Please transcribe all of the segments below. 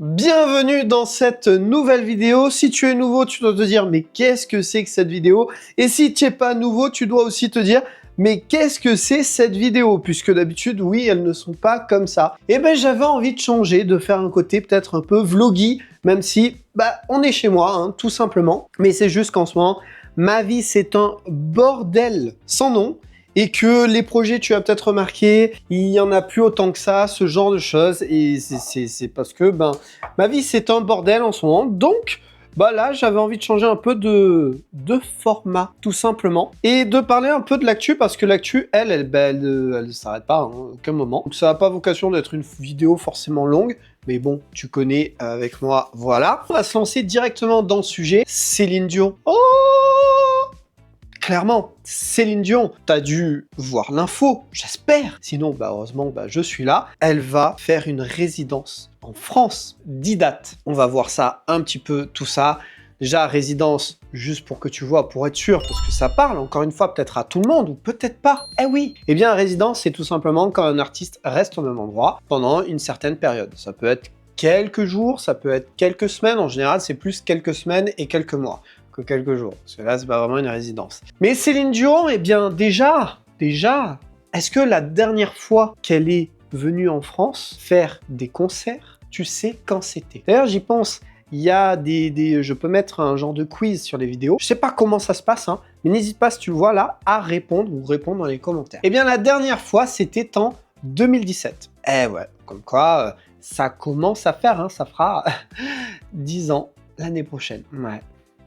Bienvenue dans cette nouvelle vidéo. Si tu es nouveau, tu dois te dire mais qu'est-ce que c'est que cette vidéo? Et si tu n'es pas nouveau, tu dois aussi te dire mais qu'est-ce que c'est cette vidéo? Puisque d'habitude, oui, elles ne sont pas comme ça. Et ben j'avais envie de changer, de faire un côté peut-être un peu vloggy, même si on est chez moi, hein, tout simplement. Mais c'est juste qu'en ce moment, ma vie c'est un bordel sans nom. Et que les projets, tu as peut-être remarqué, il n'y en a plus autant que ça, ce genre de choses. Et c'est parce que ma vie, c'est un bordel en ce moment. Donc, là, j'avais envie de changer un peu de format, tout simplement. Et de parler un peu de l'actu, parce que l'actu, elle ne s'arrête pas, hein, à aucun moment. Donc, ça n'a pas vocation d'être une vidéo forcément longue. Mais bon, tu connais avec moi, voilà. On va se lancer directement dans le sujet. Céline Dion. Oh! Clairement, Céline Dion, t'as dû voir l'info, j'espère. Sinon, heureusement, je suis là. Elle va faire une résidence en France, 10 dates. On va voir ça un petit peu, tout ça. Déjà, résidence, juste pour que tu vois, pour être sûr, parce que ça parle, encore une fois, peut-être à tout le monde, ou peut-être pas. Eh oui. Eh bien, résidence, c'est tout simplement quand un artiste reste au même endroit pendant une certaine période. Ça peut être quelques jours, ça peut être quelques semaines. En général, c'est plus quelques semaines et quelques mois que quelques jours, parce que là, c'est pas vraiment une résidence. Mais Céline Dion, eh bien, déjà, est-ce que la dernière fois qu'elle est venue en France faire des concerts, tu sais quand c'était? D'ailleurs, j'y pense, il y a je peux mettre un genre de quiz sur les vidéos. Je sais pas comment ça se passe, hein, mais n'hésite pas, si tu le vois là, à répondre dans les commentaires. Eh bien, la dernière fois, c'était en 2017. Eh ouais, comme quoi, ça commence à faire, hein, ça fera 10 ans l'année prochaine. Ouais.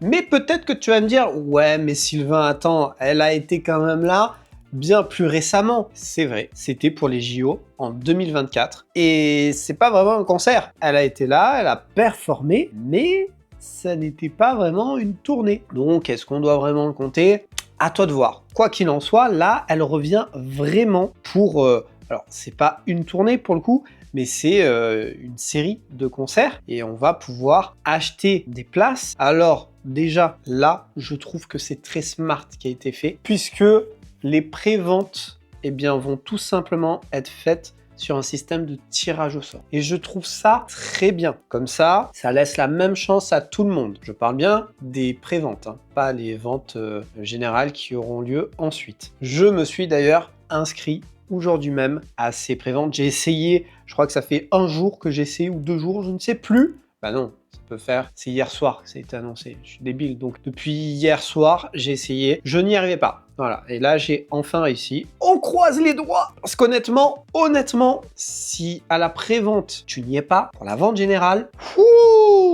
Mais peut-être que tu vas me dire, ouais, mais Sylvain, attends, elle a été quand même là bien plus récemment. C'est vrai, c'était pour les JO en 2024. Et c'est pas vraiment un concert. Elle a été là, elle a performé, mais ça n'était pas vraiment une tournée. Donc, est-ce qu'on doit vraiment le compter? À toi de voir. Quoi qu'il en soit, là, elle revient vraiment pour... alors, c'est pas une tournée pour le coup, mais c'est une série de concerts et on va pouvoir acheter des places. Alors déjà là, je trouve que c'est très smart qui a été fait puisque les préventes vont tout simplement être faites sur un système de tirage au sort. Et je trouve ça très bien. Comme ça, ça laisse la même chance à tout le monde. Je parle bien des préventes, hein, pas les ventes générales qui auront lieu ensuite. Je me suis d'ailleurs inscrit aujourd'hui même à ces préventes. J'ai essayé, je crois que ça fait un jour que j'ai essayé ou 2 jours, je ne sais plus. Non, ça peut faire, c'est hier soir que ça a été annoncé, je suis débile. Donc depuis hier soir, j'ai essayé, je n'y arrivais pas. Voilà, et là j'ai enfin réussi. On croise les doigts! Parce qu'honnêtement, si à la prévente tu n'y es pas, pour la vente générale,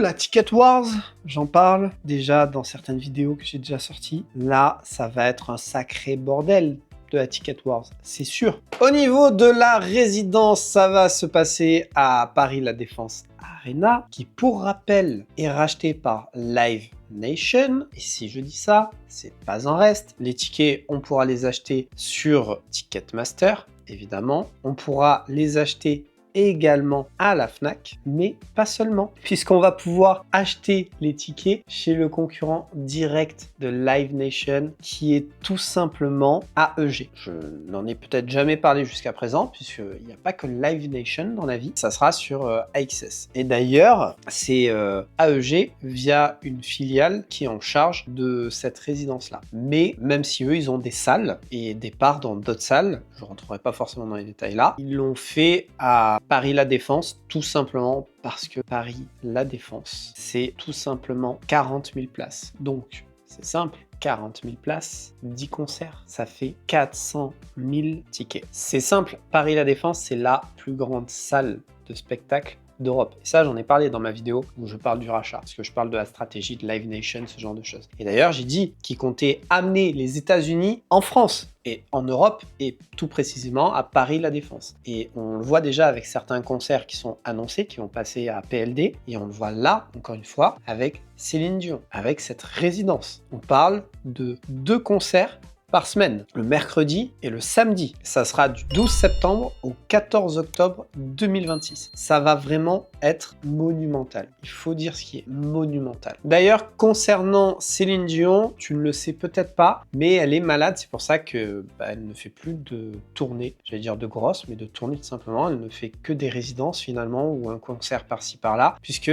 la Ticket Wars, j'en parle déjà dans certaines vidéos que j'ai déjà sorties. Là, ça va être un sacré bordel de la Ticket Wars, c'est sûr. Au niveau de la résidence, ça va se passer à Paris La Défense Arena, qui pour rappel est racheté par Live Nation. Et si je dis ça, c'est pas un reste. Les tickets, on pourra les acheter sur Ticketmaster, évidemment. On pourra les acheter également à la Fnac, mais pas seulement, puisqu'on va pouvoir acheter les tickets chez le concurrent direct de Live Nation, qui est tout simplement AEG. Je n'en ai peut-être jamais parlé jusqu'à présent, puisqu'il n'y a pas que Live Nation dans la vie, ça sera sur AXS. Et d'ailleurs, c'est AEG via une filiale qui est en charge de cette résidence-là. Mais même si eux, ils ont des salles et des parts dans d'autres salles, je ne rentrerai pas forcément dans les détails là, ils l'ont fait à Paris La Défense, tout simplement parce que Paris La Défense, c'est tout simplement 40 000 places. Donc, c'est simple, 40 000 places, 10 concerts, ça fait 400 000 tickets. C'est simple, Paris La Défense, c'est la plus grande salle de spectacle d'Europe. Et ça, j'en ai parlé dans ma vidéo où je parle du rachat, parce que je parle de la stratégie de Live Nation, ce genre de choses. Et d'ailleurs, j'ai dit qu'ils comptaient amener les États-Unis en France et en Europe, et tout précisément à Paris La Défense. Et on le voit déjà avec certains concerts qui sont annoncés, qui vont passer à PLD, et on le voit là, encore une fois, avec Céline Dion, avec cette résidence. On parle de 2 concerts par semaine, le mercredi et le samedi. Ça sera du 12 septembre au 14 octobre 2026. Ça va vraiment être monumental. Il faut dire ce qui est monumental. D'ailleurs, concernant Céline Dion, tu ne le sais peut-être pas, mais elle est malade. C'est pour ça que elle ne fait plus de tournées, j'allais dire de grosses, mais de tournées tout simplement. Elle ne fait que des résidences finalement ou un concert par-ci par-là, puisque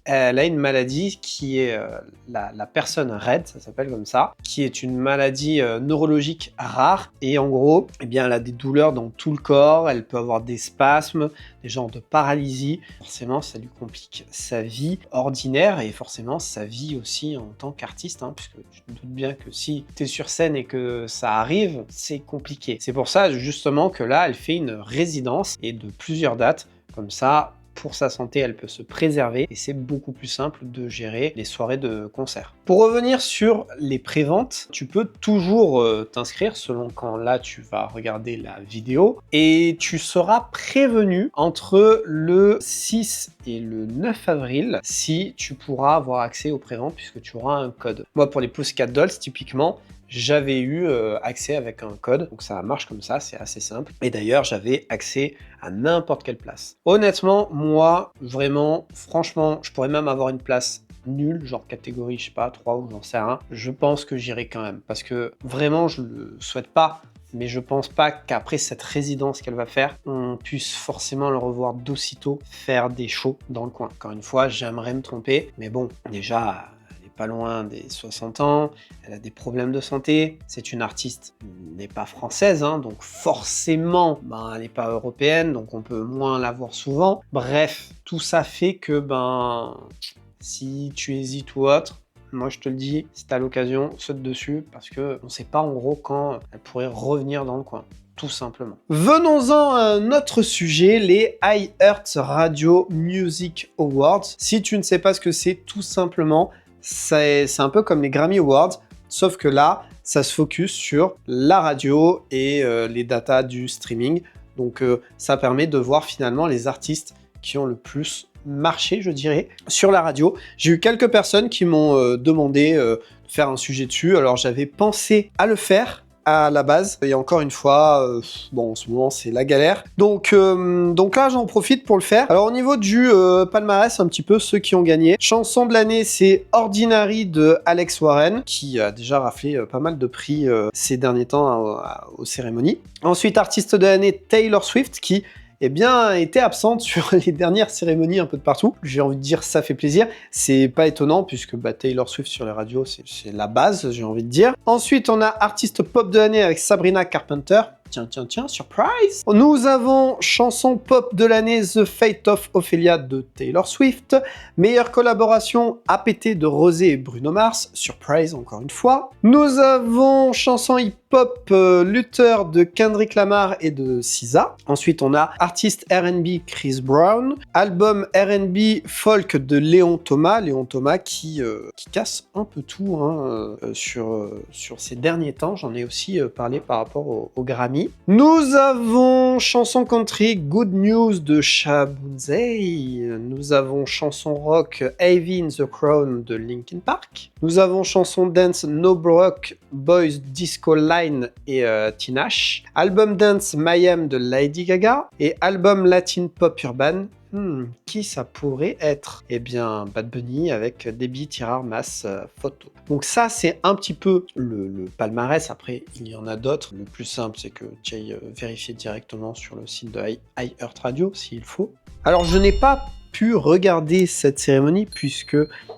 elle a une maladie qui est la personne raide, ça s'appelle comme ça, qui est une maladie neurologique rare. Et en gros, eh bien, elle a des douleurs dans tout le corps. Elle peut avoir des spasmes, des genres de paralysie. Forcément, ça lui complique sa vie ordinaire et forcément sa vie aussi en tant qu'artiste, hein, puisque tu te doutes bien que si tu es sur scène et que ça arrive, c'est compliqué. C'est pour ça justement que là, elle fait une résidence et de plusieurs dates, comme ça, pour sa santé, elle peut se préserver et c'est beaucoup plus simple de gérer les soirées de concert. Pour revenir sur les préventes, tu peux toujours t'inscrire selon quand là tu vas regarder la vidéo et tu seras prévenu entre le 6 et le 9 avril si tu pourras avoir accès aux préventes puisque tu auras un code. Moi pour les Pussycat Dolls typiquement, j'avais eu accès avec un code, donc ça marche comme ça, c'est assez simple. Et d'ailleurs, j'avais accès à n'importe quelle place. Honnêtement, moi, vraiment, franchement, je pourrais même avoir une place nulle, genre catégorie, je sais pas, 3 ou j'en sais rien. Je pense que j'irai quand même, parce que vraiment, je le souhaite pas, mais je pense pas qu'après cette résidence qu'elle va faire, on puisse forcément le revoir d'aussitôt faire des shows dans le coin. Encore une fois, j'aimerais me tromper, mais bon, déjà pas loin des 60 ans, elle a des problèmes de santé, c'est une artiste n'est pas française, hein, donc forcément, elle n'est pas européenne, donc on peut moins la voir souvent. Bref, tout ça fait que, si tu hésites ou autre, moi je te le dis, si t'as l'occasion, saute dessus, parce qu'on ne sait pas en gros quand elle pourrait revenir dans le coin. Tout simplement. Venons-en à un autre sujet, les iHeart Radio Music Awards. Si tu ne sais pas ce que c'est, tout simplement, c'est un peu comme les Grammy Awards, sauf que là, ça se focus sur la radio et les datas du streaming. Donc ça permet de voir finalement les artistes qui ont le plus marché, je dirais, sur la radio. J'ai eu quelques personnes qui m'ont demandé de faire un sujet dessus, alors j'avais pensé à le faire à la base, et encore une fois, en ce moment c'est la galère. Donc là j'en profite pour le faire. Alors au niveau du palmarès, un petit peu ceux qui ont gagné. Chanson de l'année, c'est Ordinary de Alex Warren, qui a déjà raflé pas mal de prix ces derniers temps aux cérémonies. Ensuite, artiste de l'année, Taylor Swift, qui était absente sur les dernières cérémonies un peu de partout. J'ai envie de dire, ça fait plaisir. C'est pas étonnant puisque Taylor Swift sur les radios, c'est la base, j'ai envie de dire. Ensuite, on a artiste pop de l'année avec Sabrina Carpenter. Tiens, surprise! Nous avons chanson pop de l'année The Fate of Ophelia de Taylor Swift. Meilleure collaboration APT de Rosé et Bruno Mars. Surprise encore une fois. Nous avons chanson hip-hop Luther de Kendrick Lamar et de SZA. Ensuite, on a artiste R&B Chris Brown. Album R&B folk de Léon Thomas. Léon Thomas qui casse un peu tout sur ces derniers temps. J'en ai aussi parlé par rapport au Grammy. Nous avons chanson country Good News de Shabunzei. Nous avons chanson rock Heavy in the Crown de Linkin Park. Nous avons chanson dance No Broke Boys Disco Line et Tinashe. Album dance Mayhem de Lady Gaga. Et album latin pop urban. Qui ça pourrait être? Eh bien, Bad Bunny avec Debbie Tirar Mass Photo. Donc ça, c'est un petit peu le palmarès. Après, il y en a d'autres. Le plus simple, c'est que tu ailles vérifier directement sur le site de iHeart Radio, s'il faut. Alors, je n'ai pas pu regarder cette cérémonie puisque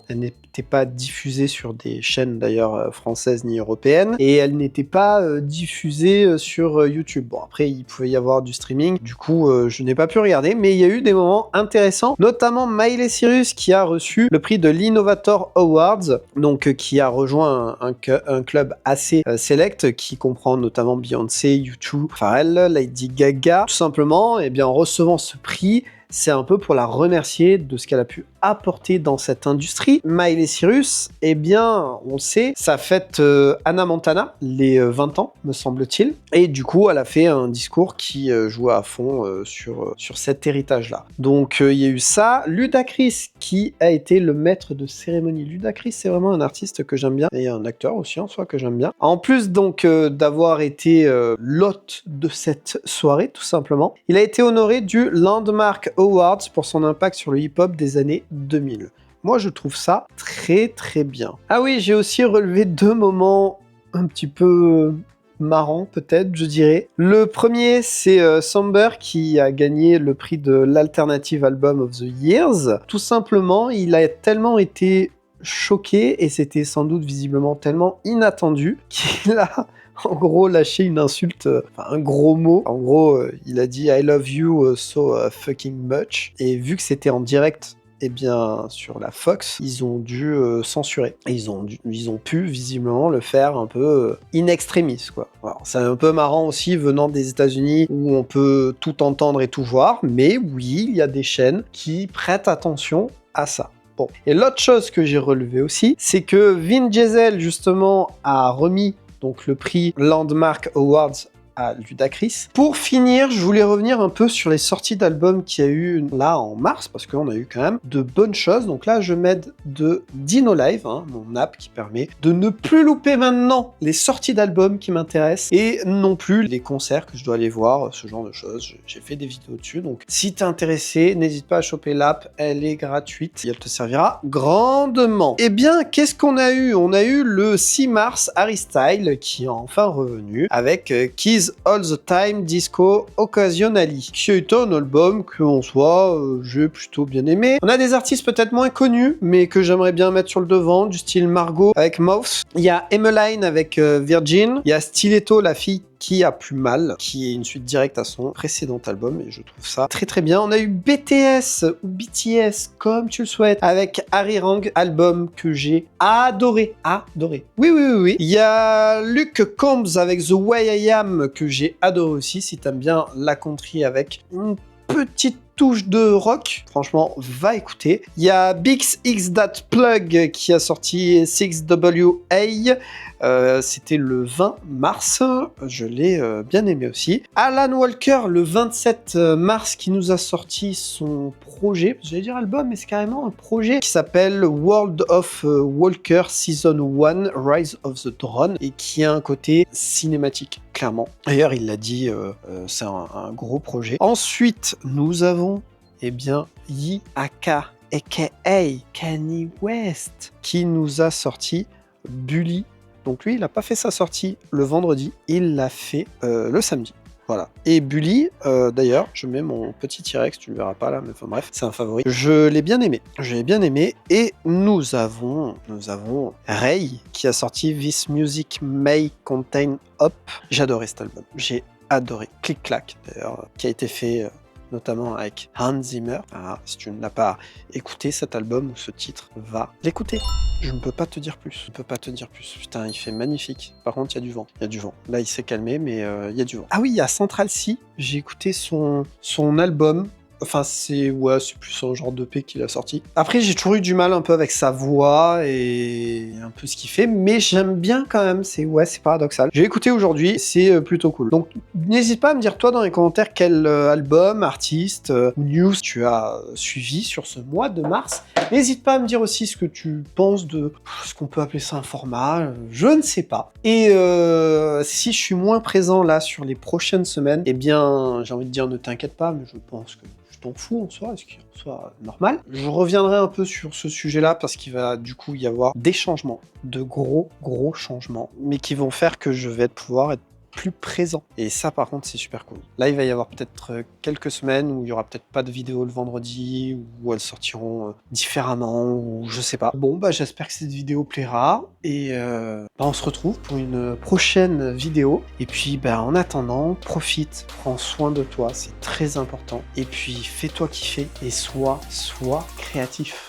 elle n'était pas diffusée sur des chaînes d'ailleurs françaises ni européennes et elle n'était pas diffusée sur YouTube. Bon, après il pouvait y avoir du streaming, du coup je n'ai pas pu regarder, mais il y a eu des moments intéressants, notamment Miley Cyrus qui a reçu le prix de l'Innovator Awards, donc qui a rejoint un club assez select qui comprend notamment Beyoncé, U2, Pharrell, Lady Gaga. Tout simplement, en recevant ce prix, c'est un peu pour la remercier de ce qu'elle a pu apporter dans cette industrie. Miley Cyrus, on le sait, ça fête Hannah Montana, les 20 ans, me semble-t-il. Et du coup, elle a fait un discours qui joue à fond sur cet héritage-là. Donc, il y a eu ça. Ludacris, qui a été le maître de cérémonie. Ludacris, c'est vraiment un artiste que j'aime bien, et un acteur aussi en soi que j'aime bien. En plus donc d'avoir été l'hôte de cette soirée, tout simplement, il a été honoré du Landmark Awards pour son impact sur le hip-hop des années 2000. Moi, je trouve ça très très bien. Ah oui, j'ai aussi relevé 2 moments un petit peu marrants, peut-être, je dirais. Le premier, c'est Somber qui a gagné le prix de l'Alternative Album of the Years. Tout simplement, il a tellement été choqué, et c'était sans doute visiblement tellement inattendu, qu'il a en gros lâché une insulte, un gros mot. En gros, il a dit I love you so fucking much. Et vu que c'était en direct, eh bien, sur la Fox, ils ont dû censurer. Et ils ont pu visiblement le faire un peu in extremis, quoi. Alors, c'est un peu marrant aussi venant des États-Unis où on peut tout entendre et tout voir, mais oui, il y a des chaînes qui prêtent attention à ça. Bon. Et l'autre chose que j'ai relevé aussi, c'est que Vin Diesel justement a remis donc le prix Landmark Awards à Ludacris. Pour finir, je voulais revenir un peu sur les sorties d'albums qu'il y a eu là en mars, parce qu'on a eu quand même de bonnes choses. Donc là, je m'aide de Dino Live, mon app qui permet de ne plus louper maintenant les sorties d'albums qui m'intéressent, et non plus les concerts que je dois aller voir, ce genre de choses. J'ai fait des vidéos dessus, donc si t'es intéressé, n'hésite pas à choper l'app, elle est gratuite et elle te servira grandement. Eh bien, qu'est-ce qu'on a eu? On a eu le 6 mars Harry Styles qui est enfin revenu avec Keys All the Time Disco Occasionally, qui est un album que en soi j'ai plutôt bien aimé. On a des artistes peut-être moins connus, mais que j'aimerais bien mettre sur le devant, du style Margot avec Mouth. Il y a Emmeline avec Virgin. Il y a Stiletto, la fille qui a plus mal, qui est une suite directe à son précédent album, et je trouve ça très très bien. On a eu BTS, ou BTS, comme tu le souhaites, avec Harry Rang, album que j'ai adoré. Adoré. Oui. Il y a Luke Combs avec The Way I Am, que j'ai adoré aussi, si t'aimes bien la country avec une petite touche de rock, franchement, va écouter. Il y a Bix X That Plug qui a sorti 6WA, c'était le 20 mars, je l'ai bien aimé aussi. Alan Walker, le 27 mars, qui nous a sorti son projet, j'allais dire album, mais c'est carrément un projet, qui s'appelle World of Walker Season 1, Rise of the Drone, et qui a un côté cinématique, clairement. D'ailleurs, il l'a dit, c'est un gros projet. Ensuite, nous avons eh bien, Yi Aka, a.k.a. Kanye West, qui nous a sorti Bully. Donc lui, il n'a pas fait sa sortie le vendredi, il l'a fait le samedi. Voilà. Et Bully, d'ailleurs, je mets mon petit T-Rex, tu le verras pas là, mais enfin bref, c'est un favori. Je l'ai bien aimé. Et nous avons Ray, qui a sorti This Music May Contain Up. J'ai adoré cet album. J'ai adoré. Clic Clac, d'ailleurs, qui a été fait notamment avec Hans Zimmer. Ah, si tu n'as pas écouté cet album ou ce titre, va l'écouter. Je ne peux pas te dire plus. Putain, il fait magnifique. Par contre, il y a du vent. Là, il s'est calmé, mais il y a du vent. Ah oui, il y a Central C. J'ai écouté son album. Enfin, c'est plus un genre d'EP qu'il a sorti. Après, j'ai toujours eu du mal un peu avec sa voix et un peu ce qu'il fait, mais j'aime bien quand même. C'est paradoxal. J'ai écouté aujourd'hui, c'est plutôt cool. Donc, n'hésite pas à me dire toi dans les commentaires quel album, artiste ou news tu as suivi sur ce mois de mars. N'hésite pas à me dire aussi ce que tu penses de ce qu'on peut appeler ça un format. Je ne sais pas. Et si je suis moins présent là sur les prochaines semaines, eh bien, j'ai envie de dire ne t'inquiète pas, mais je pense que t'en fous en soi, ce qui en soit normal. Je reviendrai un peu sur ce sujet-là parce qu'il va du coup y avoir des changements, de gros changements, mais qui vont faire que je vais pouvoir être plus présent. Et ça, par contre, c'est super cool. Là, il va y avoir peut-être quelques semaines où il y aura peut-être pas de vidéo le vendredi, où elles sortiront différemment, ou je sais pas. Bon, bah j'espère que cette vidéo plaira, et on se retrouve pour une prochaine vidéo. Et puis, en attendant, profite, prends soin de toi, c'est très important. Et puis, fais-toi kiffer, et sois créatif.